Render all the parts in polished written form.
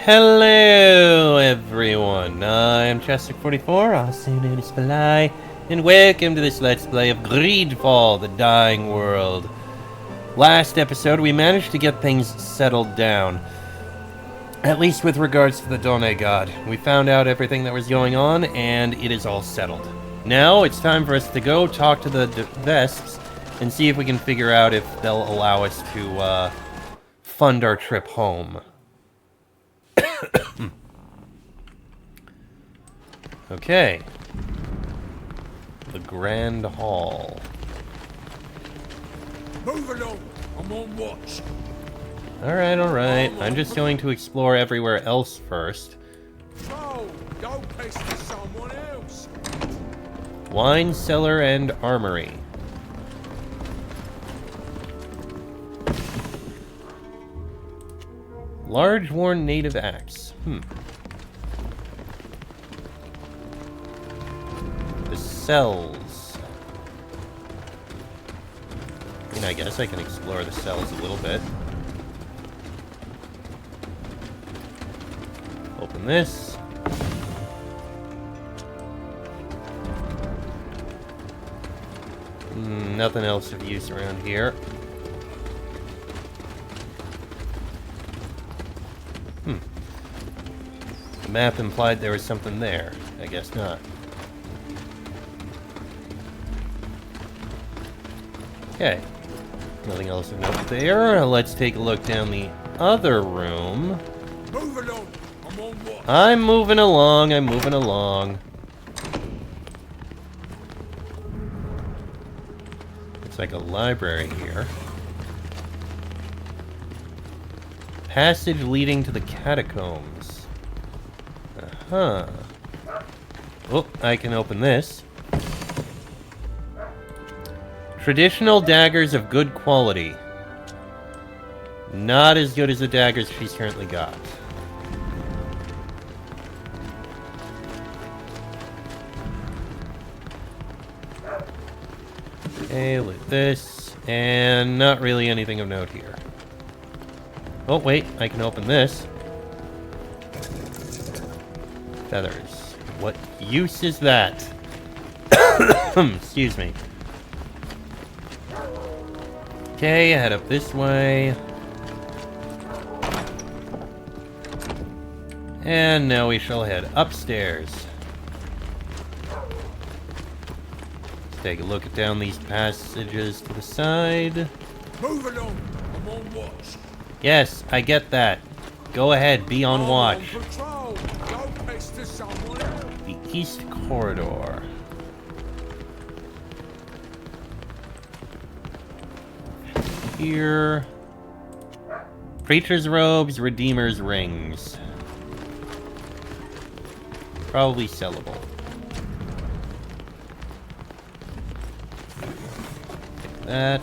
Hello, everyone. I'm Chester44, also known as Fly, and welcome to this Let's Play of Greedfall, the Dying World. Last episode, we managed to get things settled down, at least with regards to the Done God. We found out everything that was going on, and it is all settled. Now, it's time for us to go talk to the Vesps and see if we can figure out if they'll allow us to fund our trip home. Okay. The Grand Hall. Move along. I'm on watch. Alright. I'm just going to explore everywhere else first. Oh, go pester someone else. Wine cellar and armory. Large worn native axe. The cells. I mean, I guess I can explore the cells a little bit. Open this. Nothing else of use around here. The map implied there was something there. I guess not. Okay. Nothing else of note there. Let's take a look down the other room. Move along. I'm on watch. I'm moving along. Looks like a library here. Passage leading to the catacombs. Oh, I can open this. Traditional daggers of good quality. Not as good as the daggers she's currently got. Okay, loot this. And not really anything of note here. Oh, wait, I can open this. Feathers. What use is that? Excuse me. Okay, head up this way. And now we shall head upstairs. Let's take a look at down these passages to the side. Move along. I'm on watch. Yes, I get that. Go ahead, be on watch. On patrol. Go pester someone else. The East Corridor. Here. Preacher's robes, Redeemer's rings. Probably sellable. That.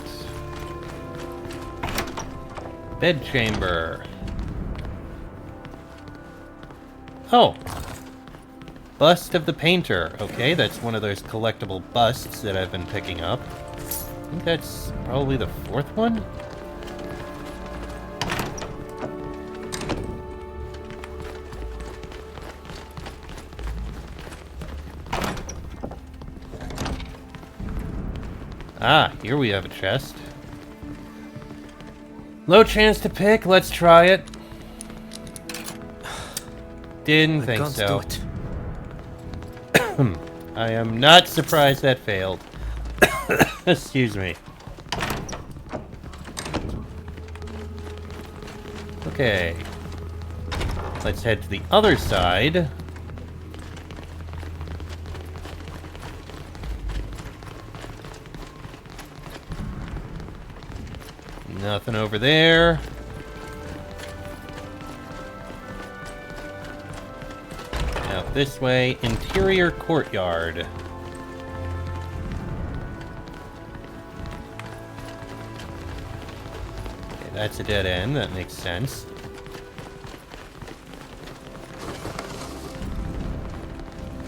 Bedchamber. Oh! Bust of the Painter. Okay, that's one of those collectible busts that I've been picking up. I think that's probably the fourth one? Ah, here we have a chest. Low chance to pick, let's try it. Didn't think so. I am not surprised that failed. Excuse me. Okay. Let's head to the other side. Nothing over there. Out this way, interior courtyard. Okay, that's a dead end, that makes sense.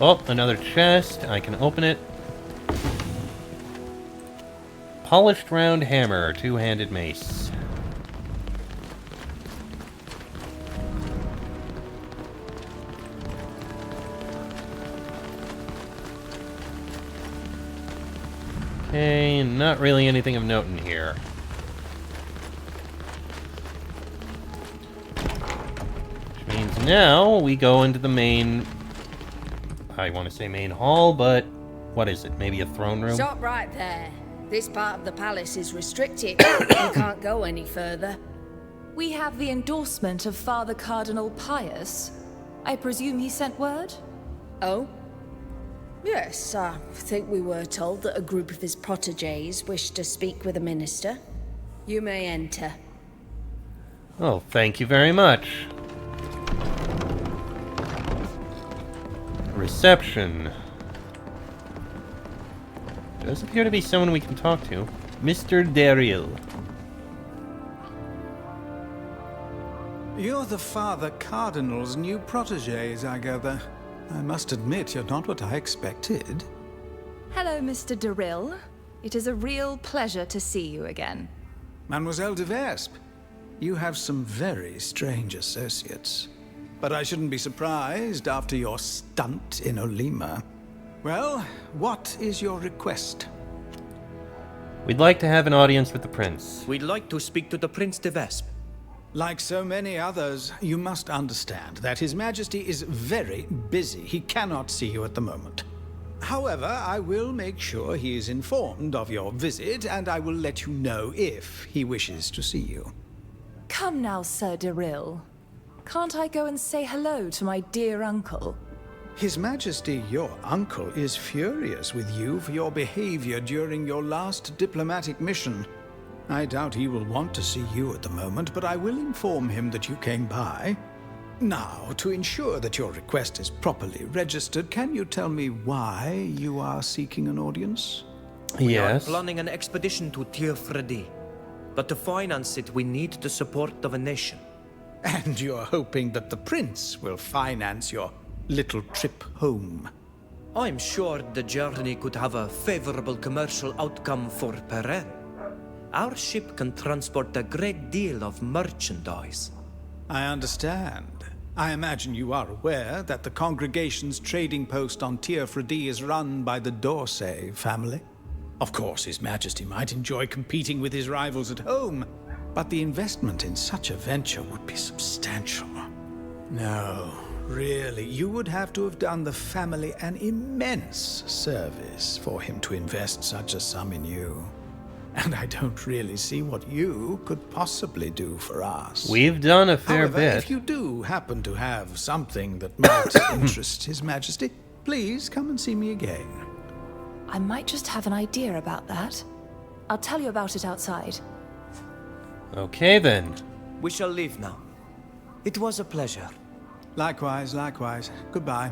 Oh, another chest. I can open it. Polished round hammer, two-handed mace. Okay, not really anything of note in here. Which means now we go into the main... I want to say main hall, but what is it? Maybe a throne room? Stop right there. This part of the palace is restricted. You can't go any further. We have the endorsement of Father Cardinal Pius. I presume he sent word? Oh? Yes, I think we were told that a group of his protégés wished to speak with the minister. You may enter. Oh, thank you very much. Reception. Does appear to be someone we can talk to. Mr. Daryl. You're the Father Cardinal's new protégés, I gather. I must admit, you're not what I expected. Hello, Mr. Daryl. It is a real pleasure to see you again. Mademoiselle de Vespe, you have some very strange associates. But I shouldn't be surprised after your stunt in Olima. Well, what is your request? We'd like to have an audience with the prince. We'd like to speak to the Prince de Vespe. Like so many others, you must understand that His Majesty is very busy. He cannot see you at the moment. However, I will make sure he is informed of your visit, and I will let you know if he wishes to see you. Come now, Sir Daryl. Can't I go and say hello to my dear uncle? His Majesty, your uncle, is furious with you for your behavior during your last diplomatic mission. I doubt he will want to see you at the moment, but I will inform him that you came by. Now, to ensure that your request is properly registered, can you tell me why you are seeking an audience? We are Yes. planning an expedition to Teer Fradee. But to finance it, we need the support of a nation. And you're hoping that the prince will finance your little trip home? I'm sure the journey could have a favorable commercial outcome for Perrin. Our ship can transport a great deal of merchandise. I understand. I imagine you are aware that the congregation's trading post on Teer Fradee is run by the D'Orsay family. Of course, His Majesty might enjoy competing with his rivals at home, but the investment in such a venture would be substantial. No, really, you would have to have done the family an immense service for him to invest such a sum in you. And I don't really see what you could possibly do for us. We've done a fair However, bit. if you do happen to have something that might interest His Majesty, please come and see me again. I might just have an idea about that. I'll tell you about it outside. Okay then. We shall leave now. It was a pleasure. Likewise, likewise. Goodbye.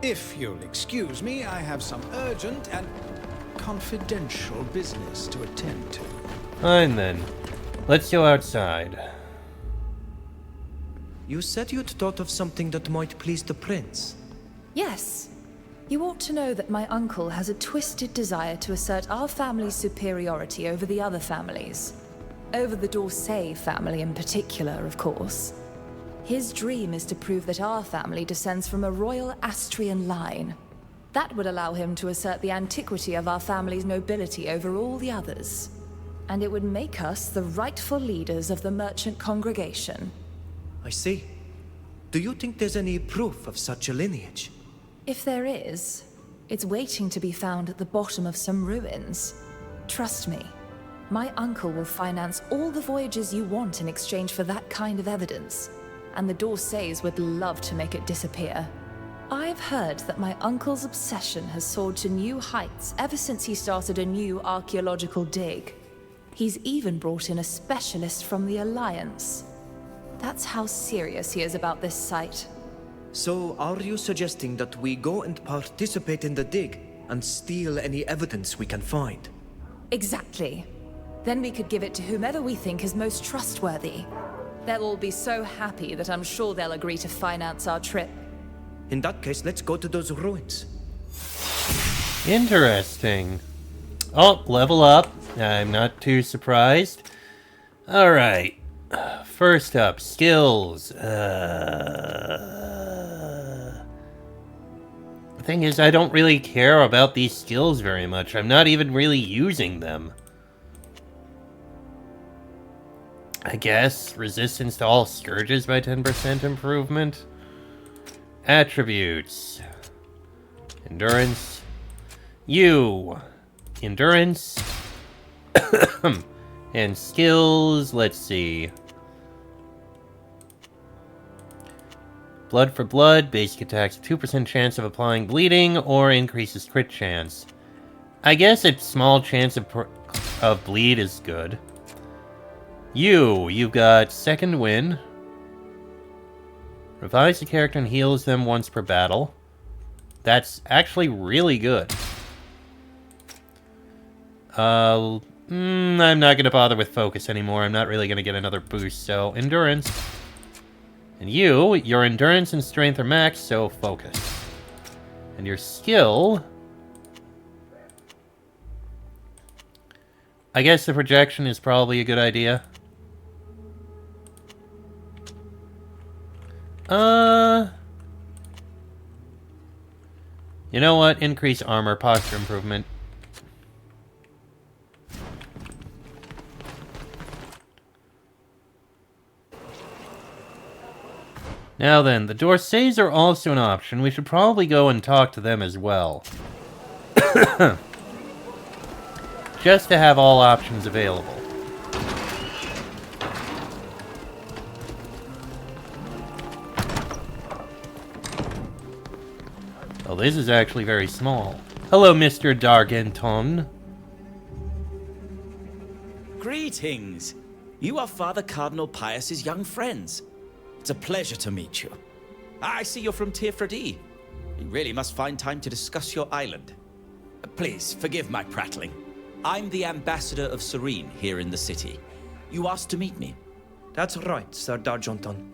If you'll excuse me, I have some urgent and confidential business to attend to. Fine then. Let's go outside. You said you'd thought of something that might please the prince. Yes. You ought to know that my uncle has a twisted desire to assert our family's superiority over the other families. Over the D'Orsay family in particular, of course. His dream is to prove that our family descends from a royal Astrian line. That would allow him to assert the antiquity of our family's nobility over all the others. And it would make us the rightful leaders of the merchant congregation. I see. Do you think there's any proof of such a lineage? If there is, it's waiting to be found at the bottom of some ruins. Trust me, my uncle will finance all the voyages you want in exchange for that kind of evidence, and the D'Orsays would love to make it disappear. I've heard that my uncle's obsession has soared to new heights ever since he started a new archaeological dig. He's even brought in a specialist from the Alliance. That's how serious he is about this site. So, are you suggesting that we go and participate in the dig and steal any evidence we can find? Exactly. Then we could give it to whomever we think is most trustworthy. They'll all be so happy that I'm sure they'll agree to finance our trip. In that case, let's go to those ruins. Interesting. Oh, level up. I'm not too surprised. Alright. First up, skills. Thing is, I don't really care about these skills very much. I'm not even really using them. I guess resistance to all scourges by 10% improvement. Attributes. Endurance. You. Endurance. And skills, let's see. Blood for blood, basic attacks 2% chance of applying bleeding or increases crit chance. I guess a small chance of bleed is good. You've got second win. Revives the character and heals them once per battle. That's actually really good. I'm not going to bother with focus anymore. I'm not really going to get another boost, so endurance. And your endurance and strength are max, so focus. And your skill... I guess the projection is probably a good idea. You know what? Increase armor, posture improvement. Now then, the Dorsays are also an option. We should probably go and talk to them as well. Just to have all options available. Oh, this is actually very small. Hello, Mr. Dargenton. Greetings. You are Father Cardinal Pius's young friends. It's a pleasure to meet you. I see you're from Teer Fradee. You really must find time to discuss your island. Please, forgive my prattling. I'm the ambassador of Serene here in the city. You asked to meet me. That's right, Sir Dargenton.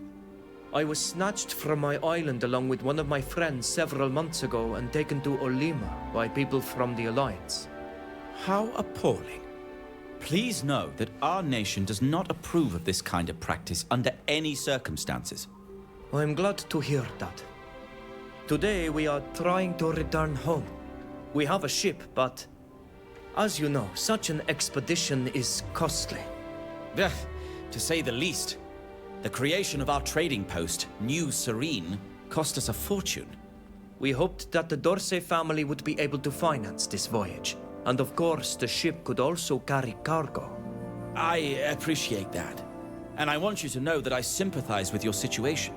I was snatched from my island along with one of my friends several months ago and taken to Olima by people from the Alliance. How appalling. Please know that our nation does not approve of this kind of practice under any circumstances. I'm glad to hear that. Today we are trying to return home. We have a ship, but as you know, such an expedition is costly. To say the least. The creation of our trading post, New Serene, cost us a fortune. We hoped that the Dorsey family would be able to finance this voyage. And of course, the ship could also carry cargo. I appreciate that. And I want you to know that I sympathize with your situation.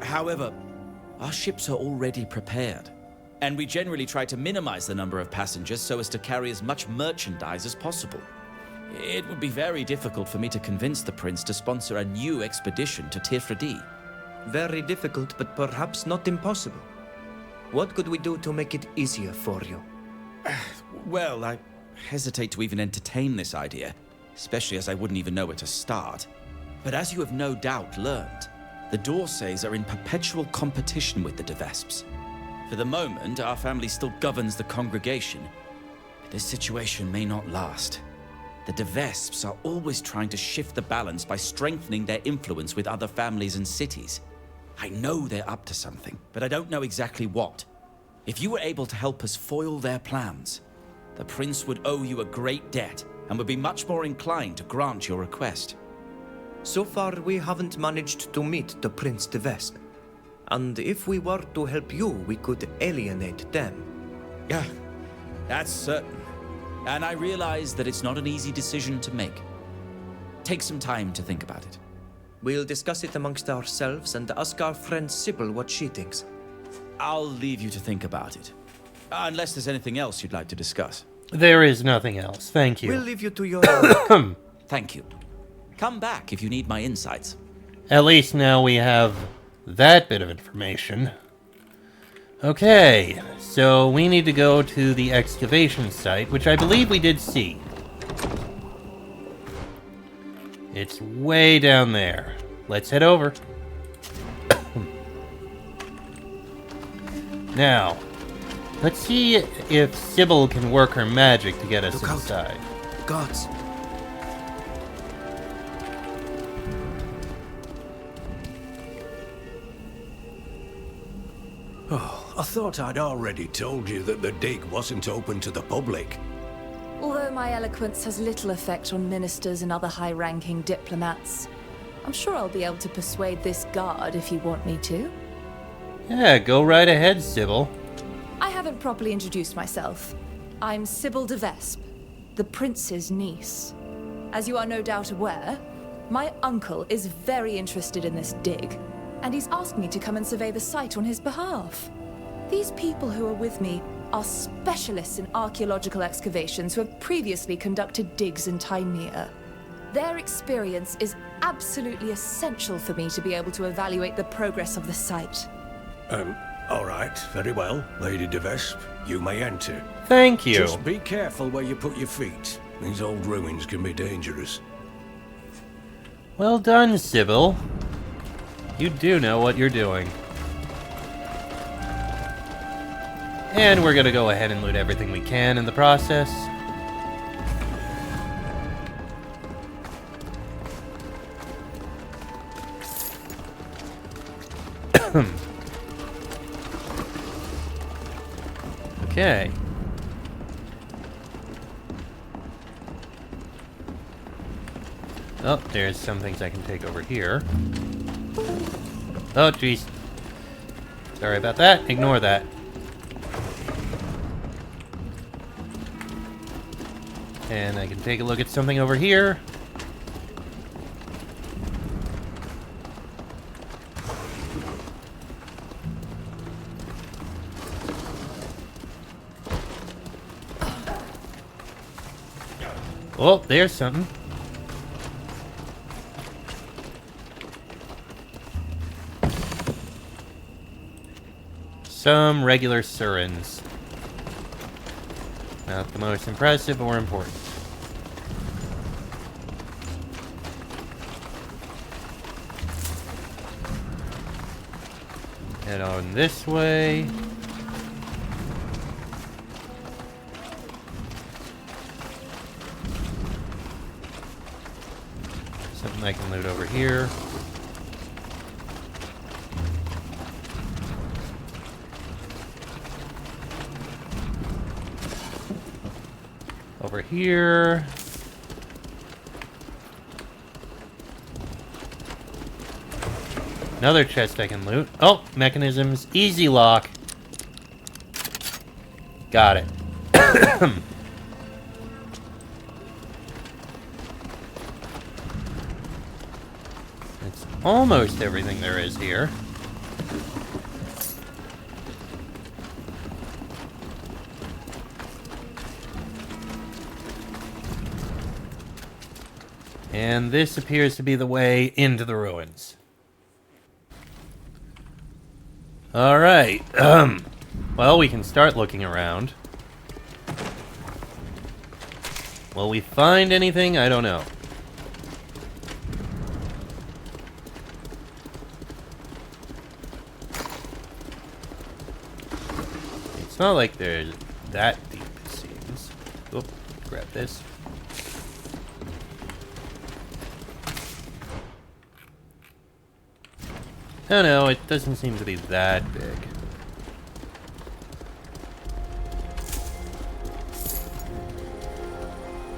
However, our ships are already prepared. And we generally try to minimize the number of passengers so as to carry as much merchandise as possible. It would be very difficult for me to convince the Prince to sponsor a new expedition to Teer Fradee. Very difficult, but perhaps not impossible. What could we do to make it easier for you? Well, I hesitate to even entertain this idea, especially as I wouldn't even know where to start. But as you have no doubt learned, the Dorsays are in perpetual competition with the De Vesps. For the moment, our family still governs the congregation, but this situation may not last. The De Vesps are always trying to shift the balance by strengthening their influence with other families and cities. I know they're up to something, but I don't know exactly what. If you were able to help us foil their plans, the Prince would owe you a great debt and would be much more inclined to grant your request. So far, we haven't managed to meet the Prince de Vesp. And if we were to help you, we could alienate them. Yeah, that's certain. And I realize that it's not an easy decision to make. Take some time to think about it. We'll discuss it amongst ourselves and ask our friend Sybil what she thinks. I'll leave you to think about it. Unless there's anything else you'd like to discuss. There is nothing else. Thank you. We'll leave you to your... Thank you. Come back if you need my insights. At least now we have that bit of information. Okay, so we need to go to the excavation site, which I believe we did see. It's way down there. Let's head over. Now, let's see if Sybil can work her magic to get us Look out. inside. Gods. I thought I'd already told you that the dig wasn't open to the public. Although my eloquence has little effect on ministers and other high-ranking diplomats, I'm sure I'll be able to persuade this guard if you want me to. Yeah, go right ahead, Sybil. I haven't properly introduced myself. I'm Sybil de Vespe, the prince's niece. As you are no doubt aware, my uncle is very interested in this dig, and he's asked me to come and survey the site on his behalf. These people who are with me are specialists in archaeological excavations who have previously conducted digs in Timea. Their experience is absolutely essential for me to be able to evaluate the progress of the site. All right, very well. Lady de Vespe, you may enter. Thank you. Just be careful where you put your feet. These old ruins can be dangerous. Well done, Sybil. You do know what you're doing. And we're gonna go ahead and loot everything we can in the process. Okay. Oh, there's some things I can take over here. Oh, jeez. Sorry about that. Ignore that. And I can take a look at something over here. Oh, there's something. Some regular Surins. Not the most impressive or important. Head on this way. Something I can loot over here. Over here. Another chest I can loot. Oh, mechanisms. Easy lock. Got it. It's almost everything there is here. And this appears to be the way into the ruins. Alright, well, we can start looking around. Will we find anything? I don't know. It's not like they're that deep, it seems. Oop, grab this. Oh no, it doesn't seem to be that big.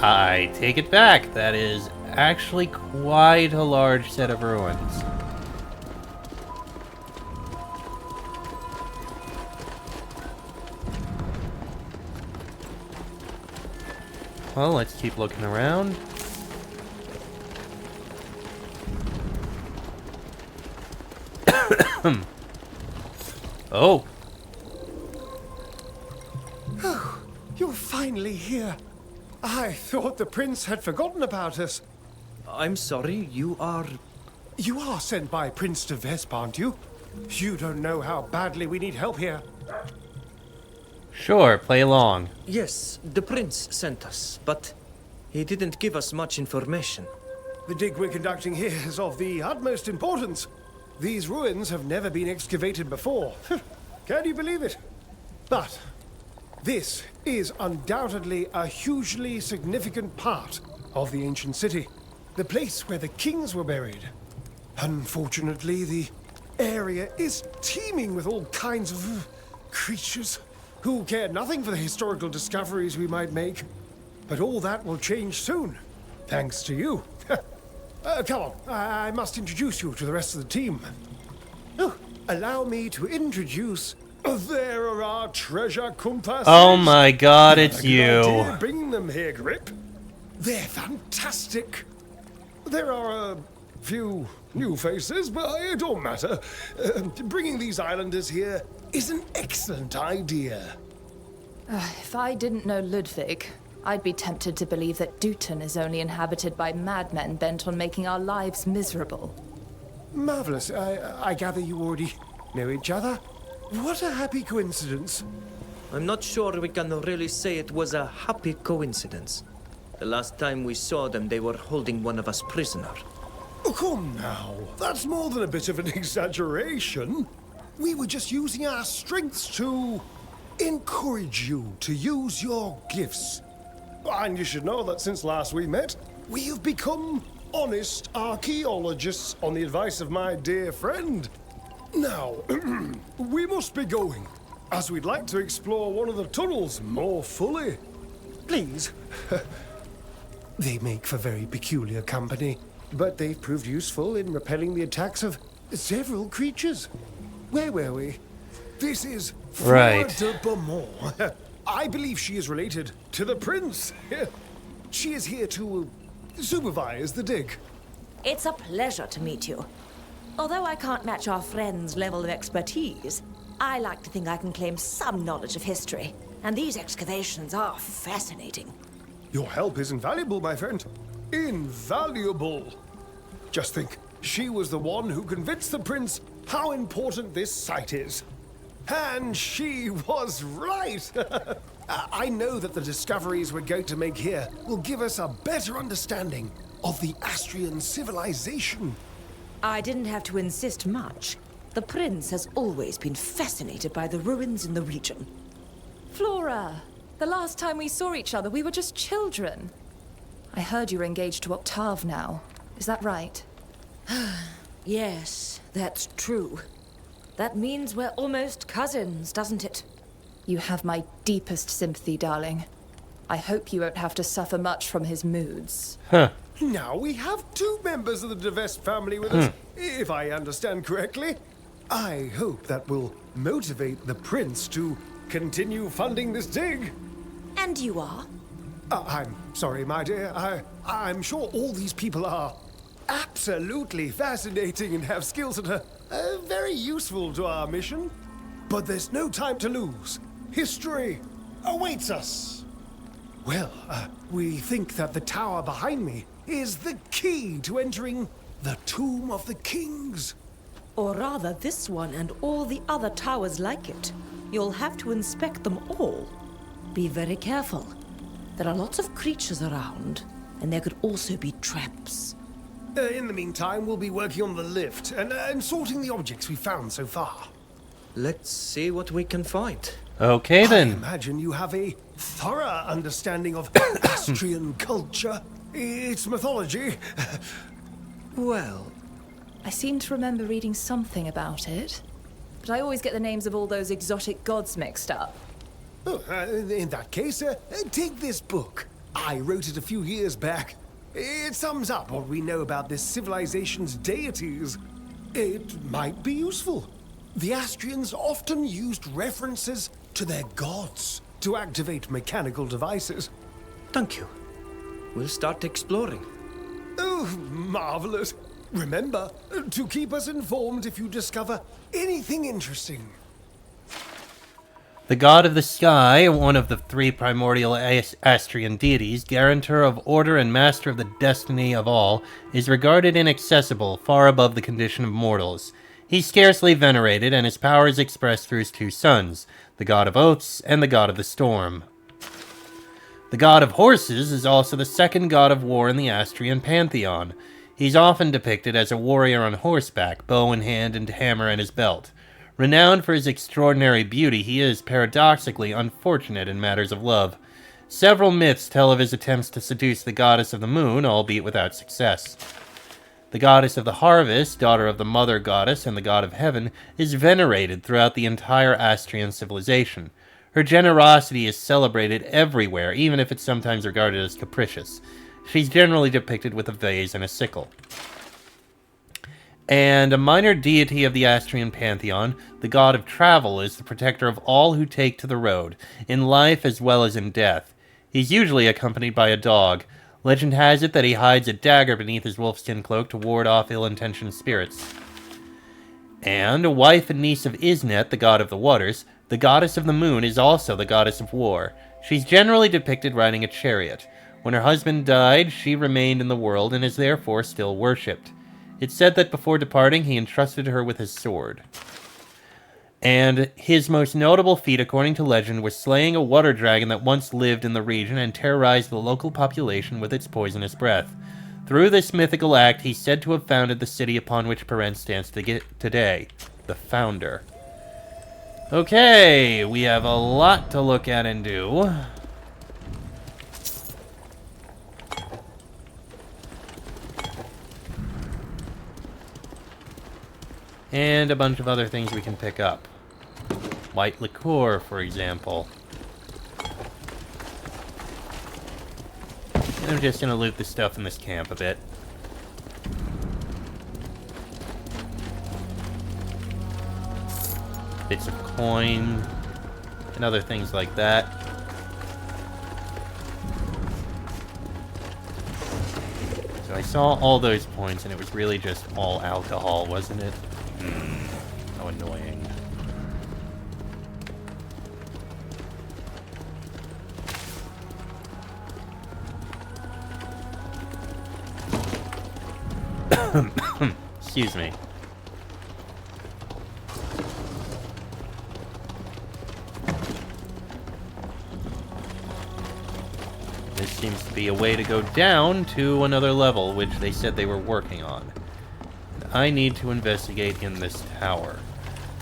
I take it back. That is actually quite a large set of ruins. Well, let's keep looking around. Oh. You're finally here. I thought the prince had forgotten about us. I'm sorry, you are... You are sent by Prince de Vespe, aren't you? You don't know how badly we need help here. Sure, play along. Yes, the prince sent us, but he didn't give us much information. The dig we're conducting here is of the utmost importance. These ruins have never been excavated before. Can you believe it? But this is undoubtedly a hugely significant part of the ancient city. The place where the kings were buried. Unfortunately, the area is teeming with all kinds of creatures who care nothing for the historical discoveries we might make. But all that will change soon, thanks to you. Come on, I must introduce you to the rest of the team. Oh, allow me to introduce... There are our treasure compasses. Oh my god, it's Good you. idea bringing them here, Grip. They're fantastic. There are a few new faces, but it don't matter. Bringing these islanders here is an excellent idea. If I didn't know Ludwig, I'd be tempted to believe that Dutton is only inhabited by madmen bent on making our lives miserable. Marvelous. I gather you already know each other? What a happy coincidence. I'm not sure we can really say it was a happy coincidence. The last time we saw them, they were holding one of us prisoner. Oh, come now. That's more than a bit of an exaggeration. We were just using our strengths to encourage you to use your gifts. And you should know that since last we met, we have become honest archaeologists on the advice of my dear friend. Now, we must be going, as we'd like to explore one of the tunnels more fully. Please. They make for very peculiar company, but they've proved useful in repelling the attacks of several creatures. Where were we? This is Right. Fleur de Beaumont. I believe she is related to the prince. She is here to supervise the dig. It's a pleasure to meet you. Although I can't match our friend's level of expertise, I like to think I can claim some knowledge of history, and these excavations are fascinating. Your help is invaluable, my friend. Invaluable. Just think, she was the one who convinced the prince how important this site is. And she was right. I know that the discoveries we're going to make here will give us a better understanding of the Astrian civilization. I didn't have to insist much. The prince has always been fascinated by the ruins in the region. Flora, the last time we saw each other, we were just children. I heard you're engaged to Octave now. Is that right? Yes, that's true. That means we're almost cousins, doesn't it? You have my deepest sympathy, darling. I hope you won't have to suffer much from his moods. Huh. Now we have two members of the DeVest family with us, if I understand correctly. I hope that will motivate the prince to continue funding this dig. And you are? I'm sorry, my dear. I'm sure all these people are absolutely fascinating and have skills that are very useful to our mission. But there's no time to lose. History awaits us. Well, we think that the tower behind me is the key to entering the Tomb of the Kings. Or rather, this one and all the other towers like it. You'll have to inspect them all. Be very careful. There are lots of creatures around, and there could also be traps. In the meantime, we'll be working on the lift and sorting the objects we found so far. Let's see what we can find. Okay I then. imagine you have a thorough understanding of Astrian culture, its mythology. Well, I seem to remember reading something about it, but I always get the names of all those exotic gods mixed up. Oh, in that case, take this book. I wrote it a few years back. It sums up what we know about this civilization's deities. It might be useful. The Astrians often used references to their gods to activate mechanical devices. thank you. We'll start exploring. Oh, marvelous. Remember to keep us informed if you discover anything interesting. The god of the sky, one of the three primordial Astrian deities, guarantor of order and master of the destiny of all, is regarded inaccessible, far above the condition of mortals. He's scarcely venerated, and his power is expressed through his two sons, the god of oaths and the god of the storm. The god of horses is also the second god of war in the Astrian pantheon. He's often depicted as a warrior on horseback, bow in hand and hammer in his belt. Renowned for his extraordinary beauty, he is paradoxically unfortunate in matters of love. Several myths tell of his attempts to seduce the goddess of the moon, albeit without success. The goddess of the harvest, daughter of the mother goddess and the god of heaven, is venerated throughout the entire Astrian civilization. Her generosity is celebrated everywhere, even if it's sometimes regarded as capricious. She's generally depicted with a vase and a sickle. And a minor deity of the Astrian pantheon, the god of travel is the protector of all who take to the road, in life as well as in death. He's usually accompanied by a dog. Legend has it that he hides a dagger beneath his wolfskin cloak to ward off ill-intentioned spirits. And a wife and niece of Isnet, the god of the waters, the goddess of the moon is also the goddess of war. She's generally depicted riding a chariot. When her husband died, she remained in the world and is therefore still worshipped. It's said that before departing, he entrusted her with his sword. And his most notable feat, according to legend, was slaying a water dragon that once lived in the region and terrorized the local population with its poisonous breath. Through this mythical act, he's said to have founded the city upon which Peren stands today, the Founder. Okay, we have a lot to look at and do. And a bunch of other things we can pick up. White liqueur, for example. And I'm just gonna loot the stuff in this camp a bit. Bits of coin, and other things like that. So I saw all those points, and it was really just all alcohol, wasn't it? How annoying. Excuse me. This seems to be a way to go down to another level, which they said they were working on. I need to investigate in this tower,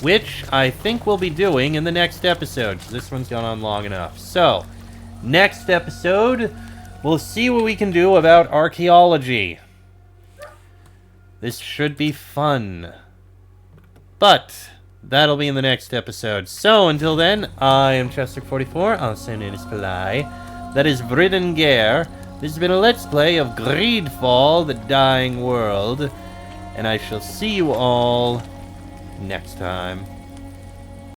which I think we'll be doing in the next episode, because this one's gone on long enough. So, next episode, we'll see what we can do about archaeology. This should be fun. But that'll be in the next episode. So, until then, I am Chester44, also known as Fly. That is Vridengare. This has been a Let's Play of Greedfall, the Dying World. And I shall see you all next time.